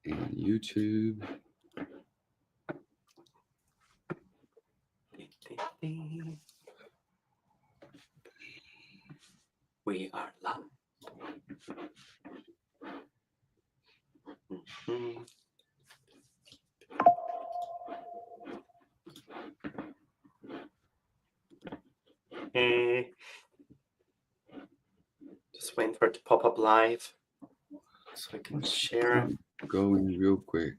and YouTube. We are live. Mhm. Just waiting for it to pop up live so I can share. Going real quick.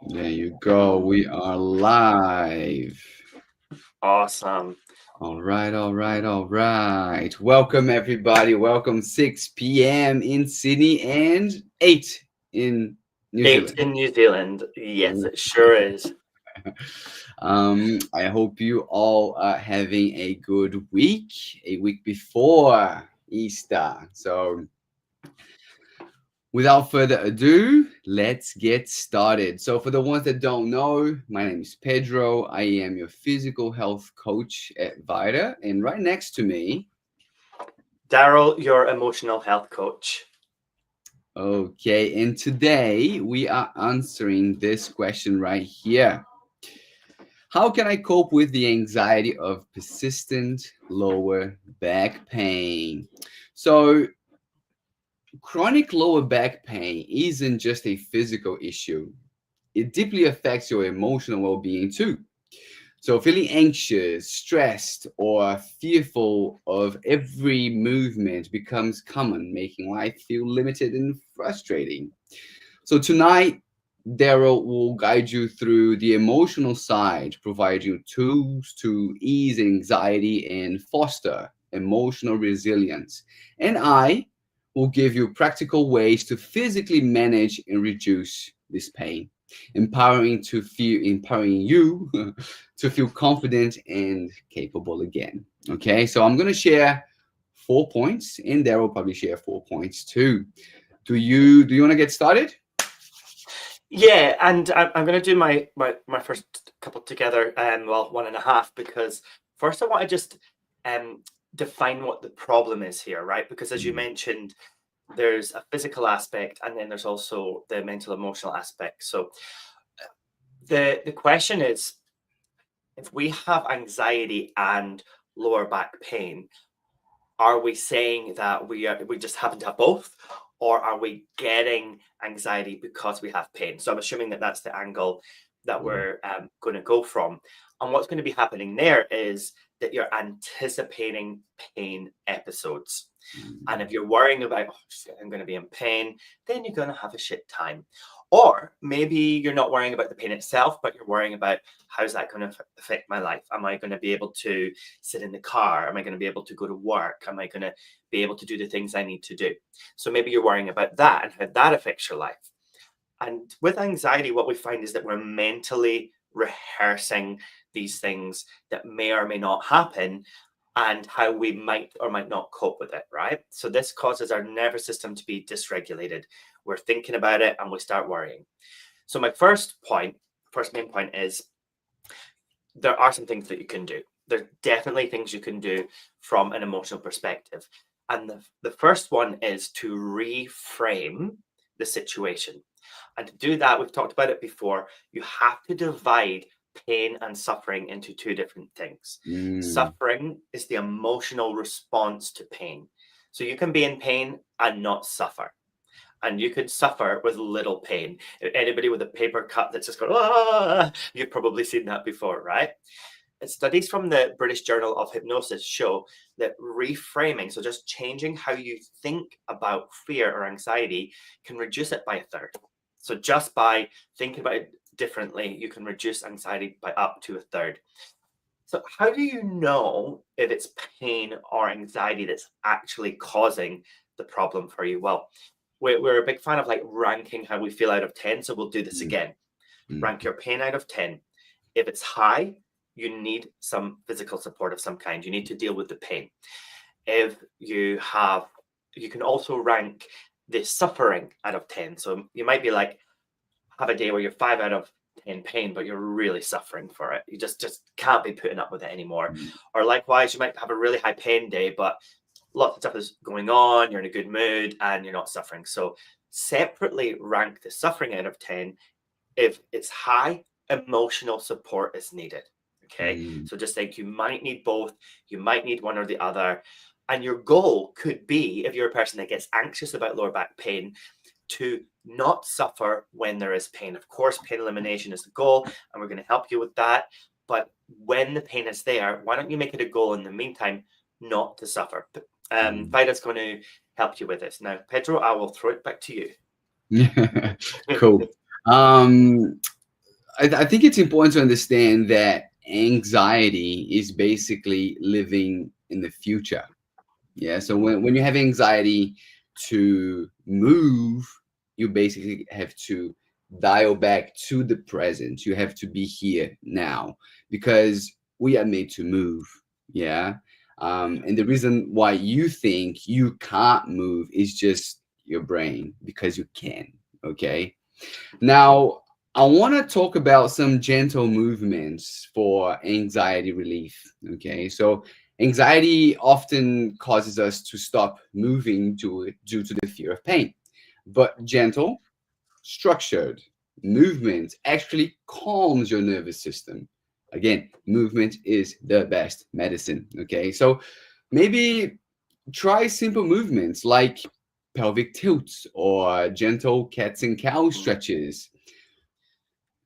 There you go. We are live. Awesome. All right, all right, all right. Welcome, everybody. Welcome, 6 p.m. in Sydney and 8 in New 8 Zealand. in New Zealand. Yes, it sure is. I hope you all are having a good week, a week before Easter. So, without further ado, let's get started. So, for the ones that don't know, my name is Pedro. I am your physical health coach at Vita. And right next to me, Daryl, your emotional health coach. okay, and today we are answering this question right here. How can I cope with the anxiety of persistent lower back pain? So, chronic lower back pain isn't just a physical issue, it deeply affects your emotional well being too. So, feeling anxious, stressed, or fearful of every movement becomes common, making life feel limited and frustrating. So, tonight, Daryl will guide you through the emotional side, provide you tools to ease anxiety and foster emotional resilience. And I will give you practical ways to physically manage and reduce this pain, empowering you to feel confident and capable again. Okay, so I'm gonna share 4 points, and Daryl will probably share 4 points too. Do you want to get started? Yeah, and I'm going to do my first couple together, well, 1.5, because first I want to just define what the problem is here, right? Because as you mentioned, there's a physical aspect and then there's also the mental emotional aspect. So the question is, if we have anxiety and lower back pain, are we saying that we just happen to have both, or are we getting anxiety because we have pain? So I'm assuming that that's the angle that we're going to go from. And what's going to be happening there is that you're anticipating pain episodes. And if you're worrying about, oh, shit, I'm going to be in pain, then you're going to have a shit time. Or maybe you're not worrying about the pain itself, but you're worrying about, how's that going to affect my life? Am I going to be able to sit in the car? Am I going to be able to go to work? Am I going to be able to do the things I need to do? So maybe you're worrying about that and how that affects your life. And with anxiety, what we find is that we're mentally rehearsing these things that may or may not happen and how we might or might not cope with it, right? So this causes our nervous system to be dysregulated. We're thinking about it and we start worrying. So my first main point is, there are some things that you can do. There's definitely things you can do from an emotional perspective. And the first one is to reframe the situation. And to do that, we've talked about it before, you have to divide pain and suffering into two different things. Suffering is the emotional response to pain. So you can be in pain and not suffer. And you could suffer with little pain. Anybody with a paper cut that's just going, ah, you've probably seen that before, right? Studies from the British Journal of Hypnosis show that reframing, so just changing how you think about fear or anxiety, can reduce it by a third. So just by thinking about it differently, you can reduce anxiety by up to a third. So how do you know if it's pain or anxiety that's actually causing the problem for you? Well, we're a big fan of like ranking how we feel out of 10. So we'll do this again. Rank your pain out of 10. If it's high, you need some physical support of some kind. You need to deal with the pain. If you can also rank the suffering out of 10. So you might be like, have a day where you're 5 out of in pain, but you're really suffering for it. You just can't be putting up with it anymore. Mm. Or likewise, you might have a really high pain day, but lots of stuff is going on, you're in a good mood, and you're not suffering. So separately rank the suffering out of 10 if it's high emotional support is needed. Okay. Mm. So just think you might need both, you might need one or the other. And your goal could be, if you're a person that gets anxious about lower back pain, to not suffer when there is pain. Of course, pain elimination is the goal, and we're going to help you with that. But when the pain is there, why don't you make it a goal in the meantime not to suffer? Mm. Vita's going to help you with this. Now, Pedro, I will throw it back to you. Cool. I think it's important to understand that anxiety is basically living in the future. Yeah. So when you have anxiety to move, you basically have to dial back to the present. You have to be here now because we are made to move. Yeah. And the reason why you think you can't move is just your brain because you can. Okay. Now, I want to talk about some gentle movements for anxiety relief. Okay, so anxiety often causes us to stop moving due to the fear of pain, but gentle, structured movement actually calms your nervous system. Again, movement is the best medicine. Okay, so maybe try simple movements like pelvic tilts or gentle cats and cow stretches.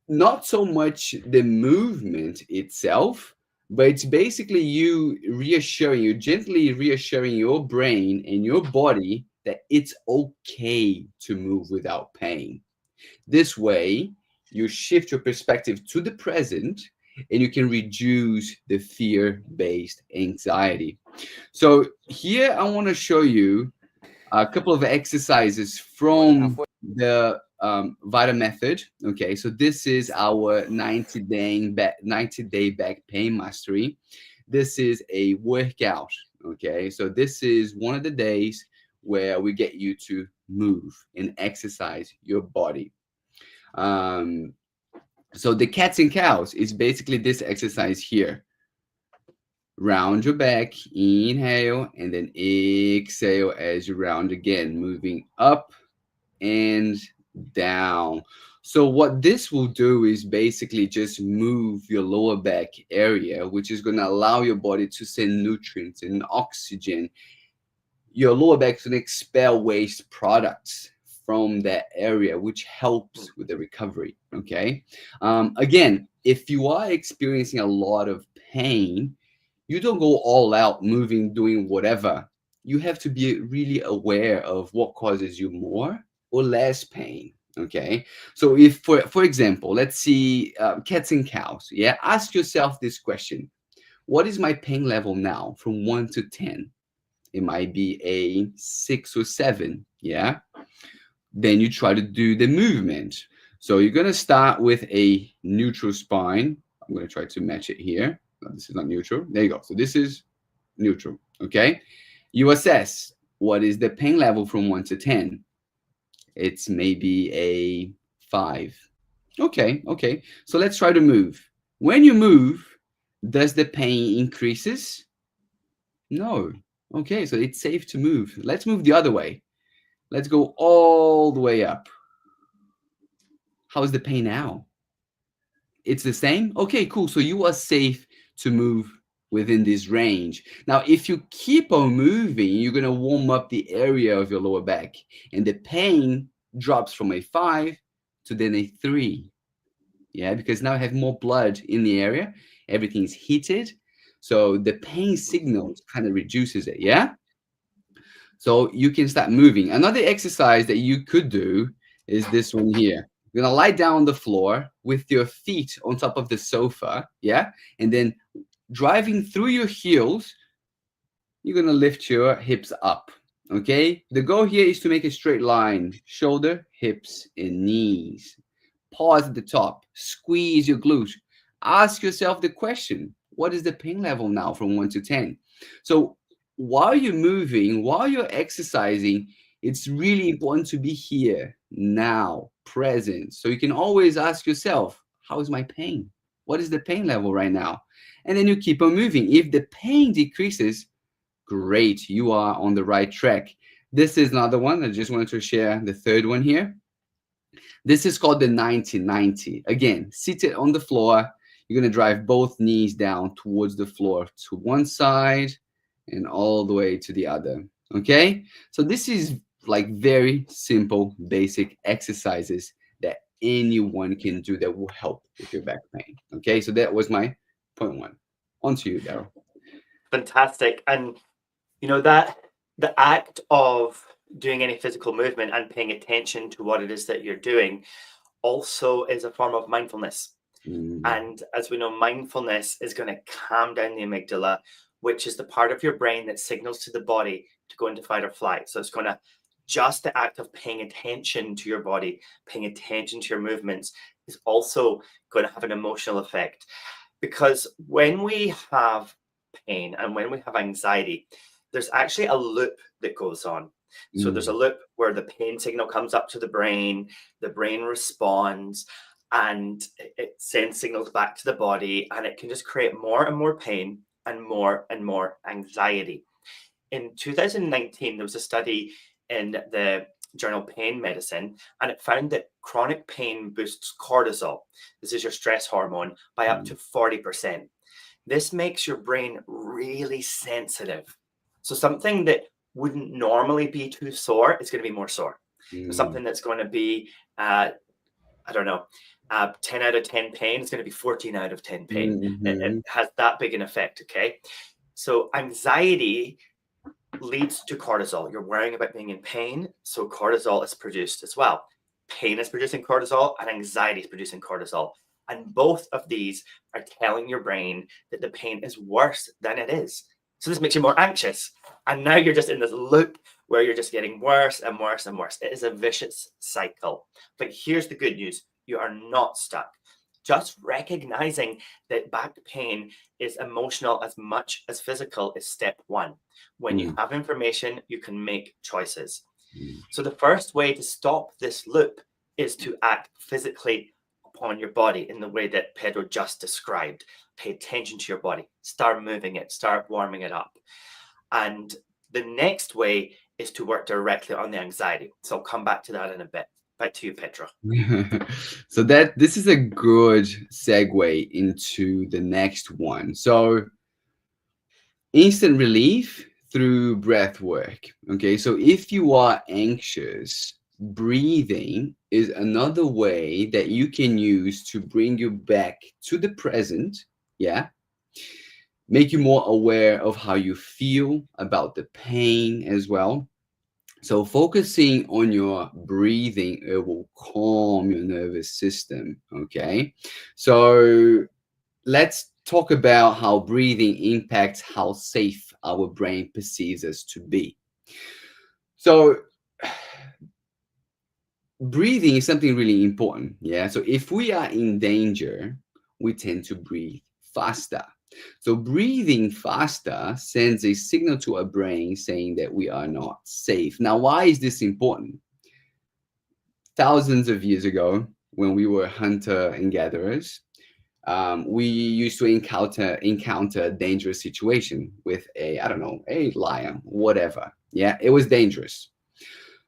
Not so much the movement itself, but it's basically you gently reassuring your brain and your body that it's okay to move without pain. This way, you shift your perspective to the present and you can reduce the fear based anxiety. So, here I want to show you a couple of exercises from the Vita method. Okay, so this is our 90-day back pain mastery. This is a workout. Okay, so this is one of the days where we get you to move and exercise your body. Um, so the cats and cows is basically this exercise here. Round your back, inhale, and then exhale as you round again, moving up and down. So what this will do is basically just move your lower back area, which is going to allow your body to send nutrients and oxygen. Your lower back is going to expel waste products from that area, which helps with the recovery. Okay. Again, if you are experiencing a lot of pain, you don't go all out moving, doing whatever. You have to be really aware of what causes you more or less pain. Okay. So if, for example, let's see cats and cows. Yeah. Ask yourself this question. What is my pain level now from 1 to 10? It might be a 6 or 7. Yeah. Then you try to do the movement. So you're going to start with a neutral spine. I'm going to try to match it here. No, this is not neutral. There you go. So this is neutral. Okay. You assess what is the pain level from 1 to 10. It's maybe a 5. Okay. Okay. So let's try to move. When you move, does the pain increases? No. Okay. So it's safe to move. Let's move the other way. Let's go all the way up. How's the pain now? It's the same? Okay, cool. So you are safe to move within this range. Now, if you keep on moving, you're going to warm up the area of your lower back, and the pain drops from a 5 to then a 3. Yeah, because now I have more blood in the area. Everything's heated. So the pain signals kind of reduces it. Yeah. So you can start moving. Another exercise that you could do is this one here. You're gonna lie down on the floor with your feet on top of the sofa, yeah? And then driving through your heels, you're gonna lift your hips up, okay? The goal here is to make a straight line, shoulder, hips, and knees. Pause at the top, squeeze your glute. Ask yourself the question, what is the pain level now from 1 to 10? So while you're moving, while you're exercising, it's really important to be here, now, present. So you can always ask yourself, how is my pain? What is the pain level right now? And then you keep on moving. If the pain decreases, great, you are on the right track. This is another one. I just wanted to share the third one here. This is called the 90-90. Again, seated on the floor, you're going to drive both knees down towards the floor to one side and all the way to the other. Okay? So this is like very simple, basic exercises that anyone can do that will help with your back pain. Okay? So that was my point one. On to you, Daryl. Fantastic. And that the act of doing any physical movement and paying attention to what it is that you're doing also is a form of mindfulness. And as we know, mindfulness is going to calm down the amygdala, which is the part of your brain that signals to the body to go into fight or flight. So it's going to just the act of paying attention to your body, paying attention to your movements is also going to have an emotional effect. Because when we have pain and when we have anxiety, there's actually a loop that goes on. So there's a loop where the pain signal comes up to the brain responds, and it sends signals back to the body, and it can just create more and more pain and more anxiety. In 2019, there was a study in the journal Pain Medicine, and it found that chronic pain boosts cortisol. This is your stress hormone by up to 40%. This makes your brain really sensitive. So something that wouldn't normally be too sore is going to be more sore. Something that's going to be, I don't know, 10 out of 10 pain is going to be 14 out of 10 pain. It has that big an effect, okay? So anxiety leads to cortisol. You're worrying about being in pain, so cortisol is produced as well. Pain is producing cortisol and anxiety is producing cortisol. And both of these are telling your brain that the pain is worse than it is. So this makes you more anxious. And now you're just in this loop where you're just getting worse and worse and worse. It is a vicious cycle. But here's the good news. You are not stuck. Just recognizing that back pain is emotional as much as physical is step one. When you have information, you can make choices. So the first way to stop this loop is to act physically upon your body in the way that Pedro just described. Pay attention to your body, start moving it, start warming it up. And the next way is to work directly on the anxiety. So I'll come back to that in a bit. Back to you, Pedro. So this is a good segue into the next one. So instant relief through breath work. Okay, so if you are anxious, breathing is another way that you can use to bring you back to the present. Yeah, make you more aware of how you feel about the pain as well. So focusing on your breathing, it will calm your nervous system. Okay, so let's talk about how breathing impacts how safe our brain perceives us to be. So breathing is something really important. Yeah. So if we are in danger, we tend to breathe faster. So breathing faster sends a signal to our brain saying that we are not safe. Now, why is this important? Thousands of years ago, when we were hunter and gatherers, we used to encounter a dangerous situation with I don't know, a lion, whatever. Yeah, it was dangerous.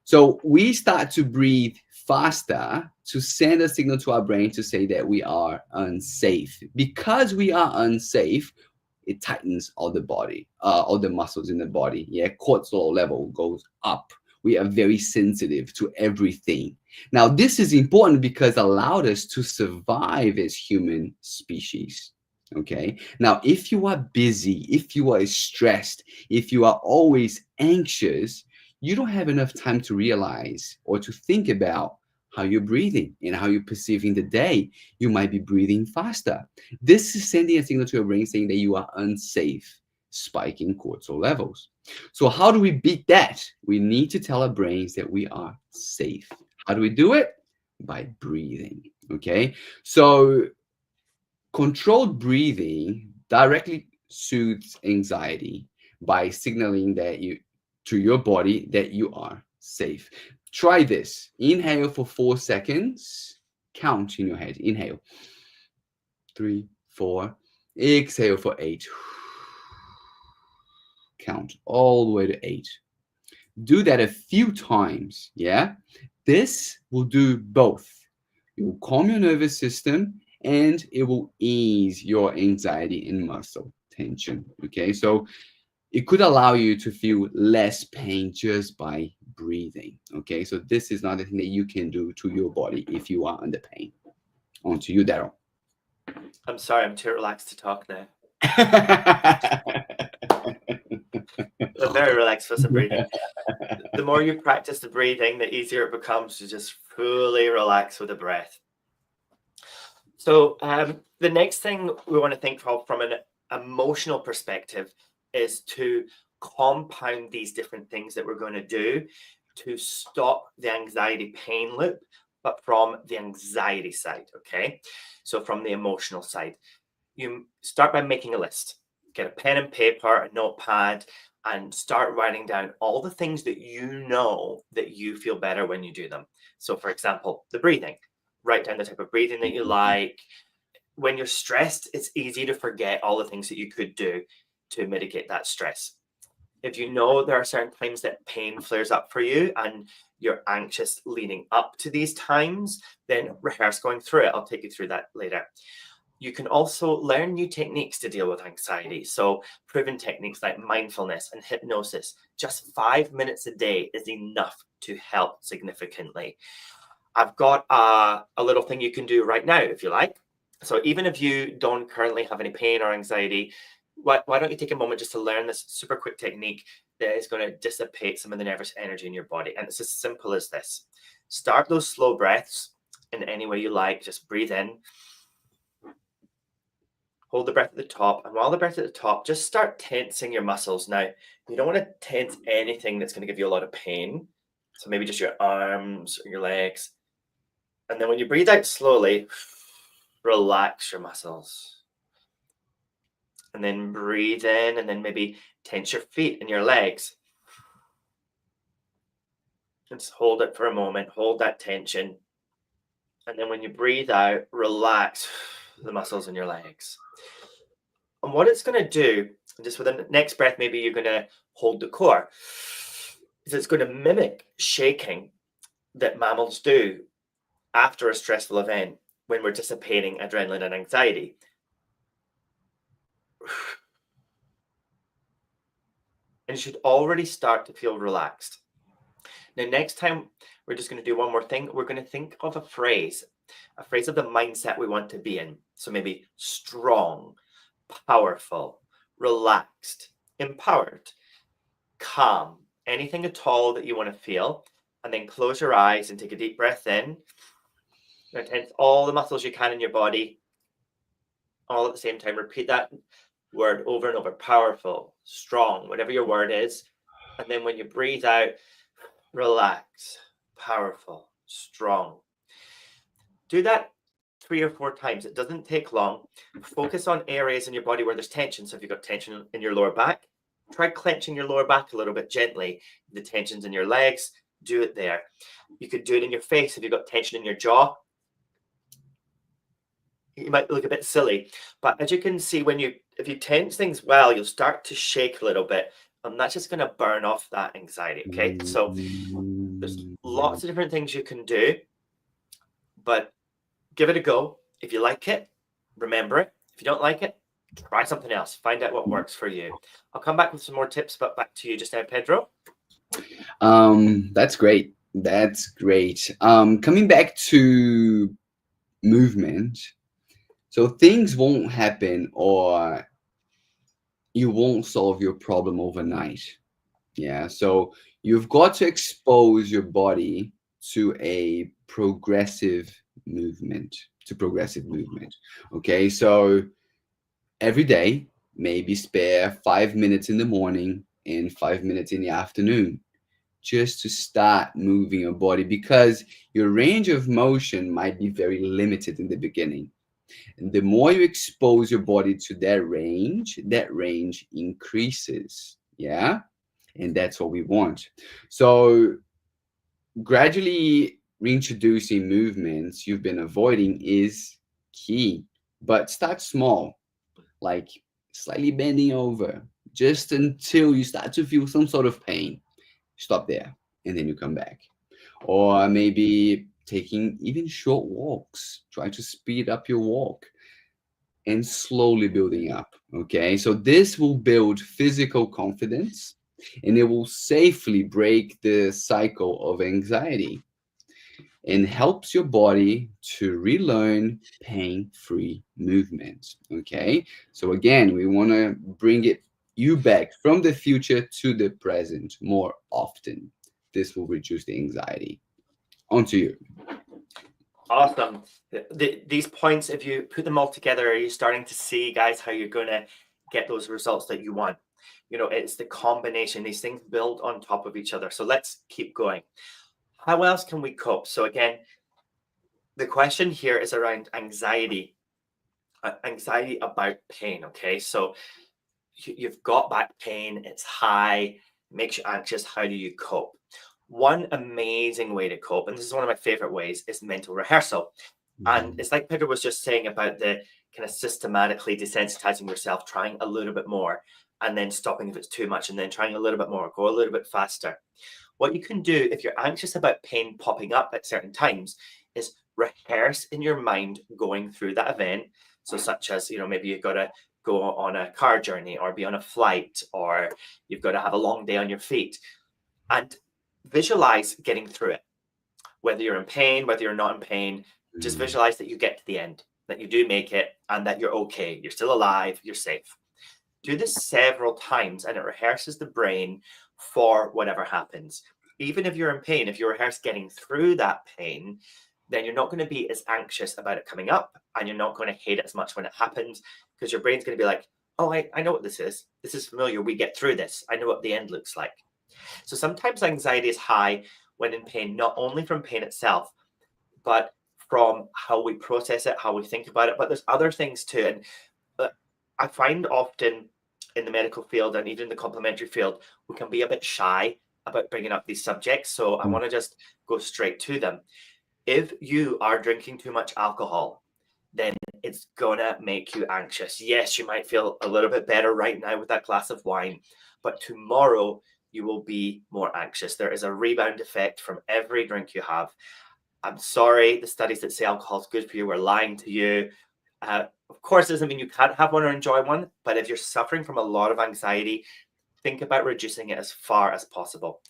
So we start to breathe faster to send a signal to our brain to say that we are unsafe. Because we are unsafe, it tightens all the body, all the muscles in the body. Yeah, cortisol level goes up. We are very sensitive to everything. Now, this is important because it allowed us to survive as human species. Okay. Now, if you are busy, if you are stressed, if you are always anxious, you don't have enough time to realize or to think about how you're breathing and how you're perceiving the day. You might be breathing faster. This is sending a signal to your brain saying that you are unsafe, spiking cortisol levels. So how do we beat that? We need to tell our brains that we are safe. How do we do it? By breathing. Okay. So controlled breathing directly soothes anxiety by signaling that to your body that you are safe. Try this. Inhale for 4 seconds. Count in your head. Inhale. 3, 4. Exhale for 8. Count all the way to 8. Do that a few times. Yeah. This will do both. It will calm your nervous system and it will ease your anxiety and muscle tension. Okay. So it could allow you to feel less pain just by breathing. Okay. So this is not a thing that you can do to your body if you are under pain. On to you, Daryl. I'm sorry, I'm too relaxed to talk now. I'm very relaxed with the breathing. The more you practice the breathing, the easier it becomes to just fully relax with the breath. So the next thing we want to think from an emotional perspective is to compound these different things that we're going to do to stop the anxiety pain loop, but from the anxiety side, okay? So from the emotional side, you start by making a list. Get a pen and paper, a notepad, and start writing down all the things that you know that you feel better when you do them. So for example, the breathing. Write down the type of breathing that you like. When you're stressed, it's easy to forget all the things that you could do to mitigate that stress. If you know there are certain times that pain flares up for you and you're anxious leading up to these times, then rehearse going through it. I'll take you through that later. You can also learn new techniques to deal with anxiety. So proven techniques like mindfulness and hypnosis, just 5 minutes a day is enough to help significantly. I've got a little thing you can do right now if you like. So even if you don't currently have any pain or anxiety, why don't you take a moment just to learn this super quick technique that is going to dissipate some of the nervous energy in your body. And it's as simple as this. Start those slow breaths in any way you like. Just breathe in. Hold the breath at the top. And while the breath at the top, just start tensing your muscles. Now, you don't want to tense anything that's going to give you a lot of pain. So maybe just your arms or your legs. And then when you breathe out slowly, relax your muscles. And then breathe in and then maybe tense your feet and your legs. And just hold it for a moment. Hold that tension. And then when you breathe out, relax the muscles in your legs. And what it's going to do, just with the next breath, maybe you're going to hold the core, is it's going to mimic shaking that mammals do after a stressful event when we're dissipating adrenaline and anxiety. And you should already start to feel relaxed. Now, next time, we're just going to do one more thing. We're going to think of a phrase of the mindset we want to be in. So maybe strong, powerful, relaxed, empowered, calm, anything at all that you want to feel. And then close your eyes and take a deep breath in. Now, tense all the muscles you can in your body, all at the same time. Repeat that word over and over. Powerful, strong, whatever your word is. And then when you breathe out, relax, powerful, strong. Do that 3 or 4 times. It doesn't take long. Focus on areas in your body where there's tension. So if you've got tension in your lower back, try clenching your lower back a little bit gently. The tension's in your legs, do it there. You could do it in your face if you've got tension in your jaw. You might look a bit silly, but as you can see, if you tense things well, you'll start to shake a little bit, and that's just going to burn off that anxiety. Okay, so there's lots of different things you can do, but give it a go. If you like it, remember it. If you don't like it, try something else. Find out what works for you. I'll come back with some more tips, but back to you just now, Pedro. That's great. That's great. Coming back to movement. So things won't happen or you won't solve your problem overnight. Yeah. So you've got to expose your body to a progressive movement. Okay. So every day, maybe spare 5 minutes in the morning and 5 minutes in the afternoon just to start moving your body because your range of motion might be very limited in the beginning. And the more you expose your body to that range increases. Yeah. And that's what we want. So gradually reintroducing movements you've been avoiding is key. But start small, like slightly bending over, just until you start to feel some sort of pain. Stop there, and then you come back. Or maybe taking even short walks. Try to speed up your walk and slowly building up. Okay, so this will build physical confidence and it will safely break the cycle of anxiety and helps your body to relearn pain-free movement. Okay, so again, we want to bring it you back from the future to the present more often. This will reduce the anxiety. On to you. Awesome. These points, if you put them all together, are you starting to see, guys, how you're going to get those results that you want? You know, it's the combination. These things build on top of each other. So let's keep going. How else can we cope? So again, the question here is around anxiety, anxiety about pain. Okay, so you've got back pain, it's high, makes you anxious. How do you cope? One amazing way to cope, and this is one of my favorite ways, is mental rehearsal. And Mhm. it's like Pedro was just saying about the kind of systematically desensitizing yourself, trying a little bit more, and then stopping if it's too much, and then trying a little bit more, go a little bit faster. What you can do if you're anxious about pain popping up at certain times is rehearse in your mind going through that event. So, such as, you know, maybe you've got to go on a car journey or be on a flight, or you've got to have a long day on your feet, and visualize getting through it. Whether you're in pain, whether you're not in pain, just Mhm. visualize that you get to the end, that you do make it, and that you're okay. You're still alive, you're safe. Do this several times and it rehearses the brain for whatever happens. Even if you're in pain, if you rehearse getting through that pain, then you're not going to be as anxious about it coming up and you're not going to hate it as much when it happens because your brain's going to be like, oh, I know what this is. This is familiar. We get through this. I know what the end looks like. So sometimes anxiety is high when in pain, not only from pain itself, but from how we process it, how we think about it. But there's other things too. And I find often in the medical field and even the complementary field, we can be a bit shy about bringing up these subjects. So I want to just go straight to them. If you are drinking too much alcohol, then it's gonna make you anxious. Yes, you might feel a little bit better right now with that glass of wine, but tomorrow you will be more anxious. There is a rebound effect from every drink you have. I'm sorry, the studies that say alcohol is good for you are lying to you. Of course, it doesn't mean you can't have one or enjoy one, but if you're suffering from a lot of anxiety, think about reducing it as far as possible.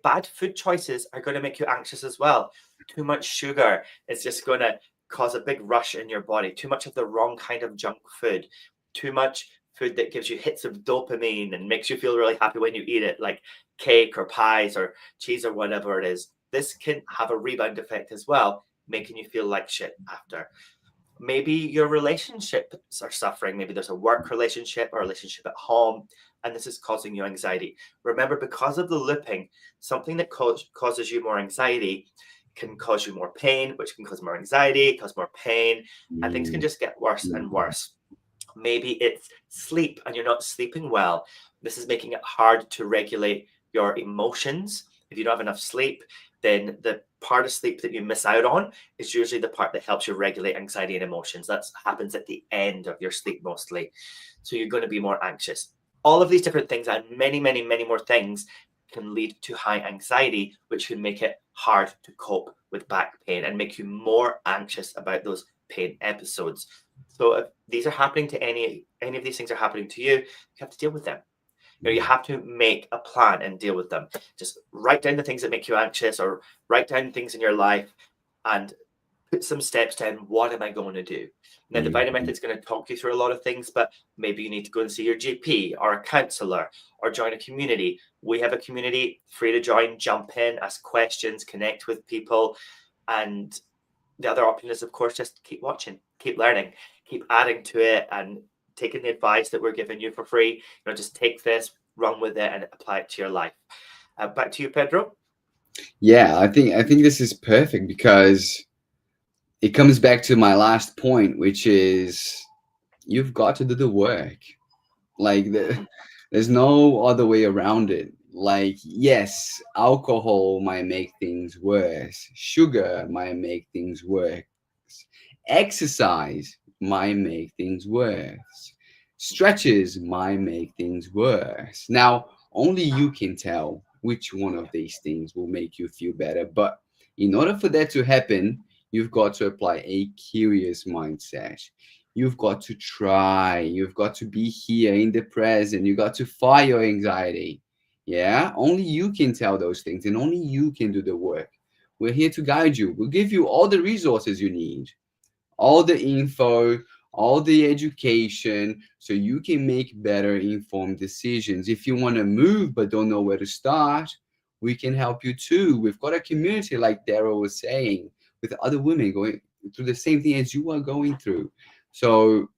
Bad food choices are going to make you anxious as well. Too much sugar is just going to cause a big rush in your body. Too much of the wrong kind of junk food. Too much food that gives you hits of dopamine and makes you feel really happy when you eat it, like cake or pies or cheese or whatever it is. This can have a rebound effect as well, making you feel like shit after. Maybe your relationships are suffering. Maybe there's a work relationship or a relationship at home, and this is causing you anxiety. Remember, because of the looping, something that causes you more anxiety can cause you more pain, which can cause more anxiety, cause more pain, and things can Mhm. just get worse and worse. Maybe it's sleep and you're not sleeping well. This is making it hard to regulate your emotions. If you don't have enough sleep, then the part of sleep that you miss out on is usually the part that helps you regulate anxiety and emotions. That happens at the end of your sleep mostly. So you're going to be more anxious. All of these different things and many, many, many more things can lead to high anxiety, which can make it hard to cope with back pain and make you more anxious about those pain episodes. So if these are happening to any of these things are happening to you, you have to deal with them. You know, you have to make a plan and deal with them. Just write down the things that make you anxious or write down things in your life and put some steps down. What am I going to do? Now, the Vita Mhm. method is going to talk you through a lot of things, but maybe you need to go and see your GP or a counselor or join a community. We have a community, free to join, jump in, ask questions, connect with people. And the other option is, of course, just keep watching, keep learning, keep adding to it, and taking the advice that we're giving you for free. You know, just take this, run with it, and apply it to your life. Back to you, Pedro. Yeah, I think this is perfect because it comes back to my last point, which is you've got to do the work. Like Mm, there's no other way around it. Like yes, alcohol might make things worse. Sugar might make things worse. Exercise might make things worse. Stretches might make things worse. Now, only you can tell which one of these things will make you feel better. But in order for that to happen, you've got to apply a curious mindset. You've got to try. You've got to be here in the present. You got to fight your anxiety. Yeah, only you can tell those things and only you can do the work. We're here to guide you. We'll give you all the resources you need, all the info, all the education, so you can make better informed decisions. If you want to move but don't know where to start, we can help you too. We've got a community, like Daryl was saying, with other women going through the same thing as you are going through. So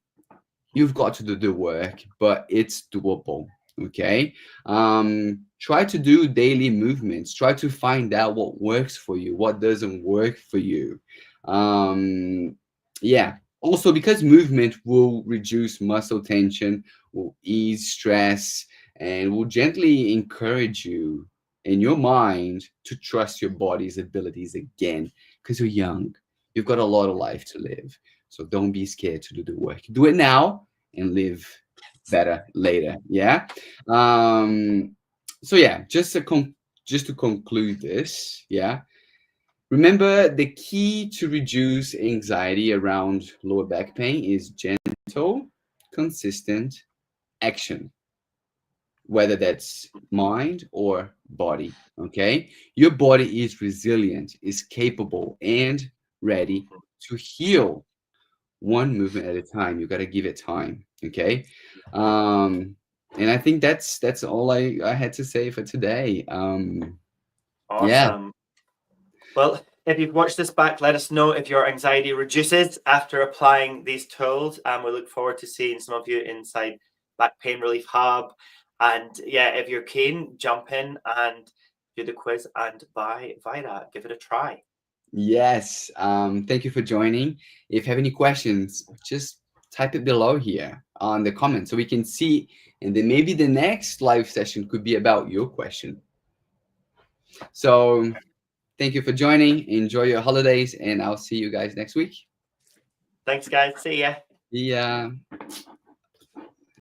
you've got to do the work, but it's doable. Okay. Try to do daily movements. Try to find out what works for you, what doesn't work for you. Yeah. Also, because movement will reduce muscle tension, will ease stress, and will gently encourage you in your mind to trust your body's abilities again. Because you're young, you've got a lot of life to live. So don't be scared to do the work. Do it now and live better later. Yeah. Um, so yeah, just to conclude this, yeah. Remember, the key to reduce anxiety around lower back pain is gentle, consistent action, whether that's mind or body. Okay. Your body is resilient, is capable, and ready to heal one movement at a time. You got to give it time. Okay. Um, and I think that's all I had to say for today. Yeah. Awesome. Well, if you've watched this back, let us know if your anxiety reduces after applying these tools. And we look forward to seeing some of you inside Back Pain Relief Hub. And yeah, if you're keen, jump in and do the quiz and buy Vita. Give it a try. Yes. Thank you for joining. If you have any questions, just type it below here on the comments so we can see. And then maybe the next live session could be about your question. So thank you for joining. Enjoy your holidays, and I'll see you guys next week. Thanks, guys. See ya. Yeah.